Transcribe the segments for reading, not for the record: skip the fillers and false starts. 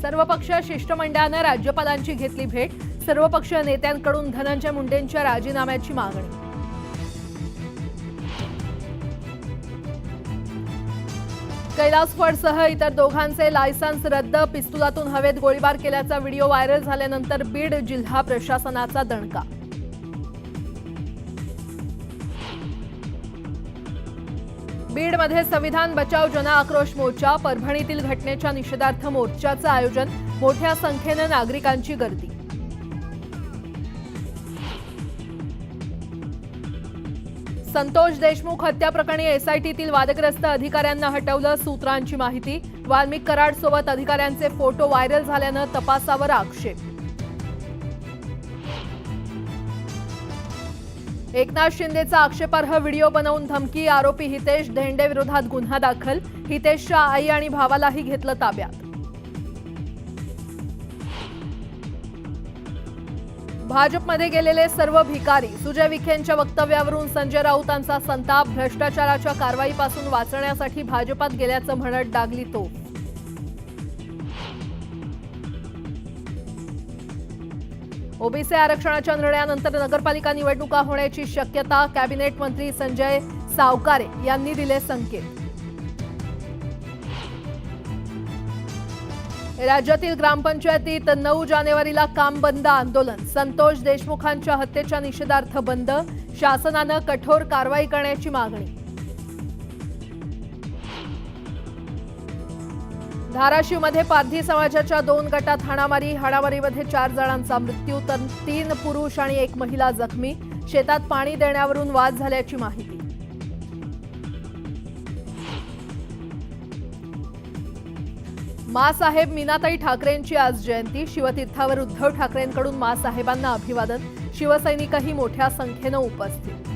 सर्वपक्षीय शिष्टमंडळाने राज्यपालांची घेतली भेट। सर्वपक्षीय नेत्यांकडून धनंजय मुंडेंच्या राजीनाम्याची मागणी। कैलास फडसह इतर दोघांचे लायसन्स रद्द। पिस्तुलातून हवेत गोळीबार केल्याचा व्हिडिओ व्हायरल झाल्यानंतर बीड जिल्हा प्रशासनाचा दणका। बीडमध्ये संविधान बचाव जन आक्रोश मोर्चा। परभणीतील घटनेच्या निषेधार्थ मोर्चाचं आयोजन। मोठ्या संख्येने नागरिकांची गर्दी। संतोष देशमुख हत्या प्रकरणी एसआयटीतील वादग्रस्त अधिकाऱ्यांना हटवलं। सूत्रांची माहिती। वाल्मिक कराड सोबत अधिकाऱ्यांचे फोटो व्हायरल झाल्यानं तपासावर आक्षेप। एकनाथ शिंदेचा आक्षेपार्ह व्हिडिओ बनवून धमकी। आरोपी हितेश धेंडे विरोधात गुन्हा दाखल। हितेशच्या आई आणि भावालाही घेतलं ताब्यात। भाजपमध्ये गेलेले सर्व भिकारी। सुजय विखेंच्या वक्तव्यावरून संजय राऊतांचा संताप। भ्रष्टाचाराच्या कारवाईपासून वाचण्यासाठी भाजपात गेल्याचं म्हणत डागली तोफ। ओबीसी आरक्षणाच्या निर्णयानंतर नगरपालिका निवडणुका होण्याची शक्यता। कॅबिनेट मंत्री संजय सावकारे यांनी दिले संकेत। राज्यातील ग्रामपंचायतीत 9 जानेवारीला काम बंद आंदोलन। संतोष देशमुखांच्या हत्येच्या निषेधार्थ बंद। शासनानं कठोर कारवाई करण्याची मागणी। धाराशिवमध्ये पारधी समाजाच्या 2 गटात हाणामारी। हाणामारीमध्ये 4 जणांचा मृत्यू तर 3 पुरुष आणि 1 महिला जखमी। शेतात पाणी देण्यावरून वाद झाल्याची माहिती। माँसाहेब मीनाताई ठाकरेंची आज जयंती। शिवतीर्थावर उद्धव ठाकरेंकडून माँसाहेबांना अभिवादन। शिवसैनिकही मोठ्या संख्येनं उपस्थित।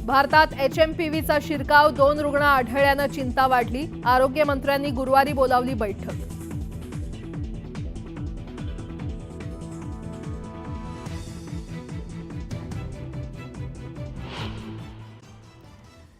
भारतात HMPVचा शिरकाव। 2 रुग्ण आढळल्यानं चिंता वाढली। आरोग्य मंत्र्यांनी गुरुवारी बोलावली बैठक।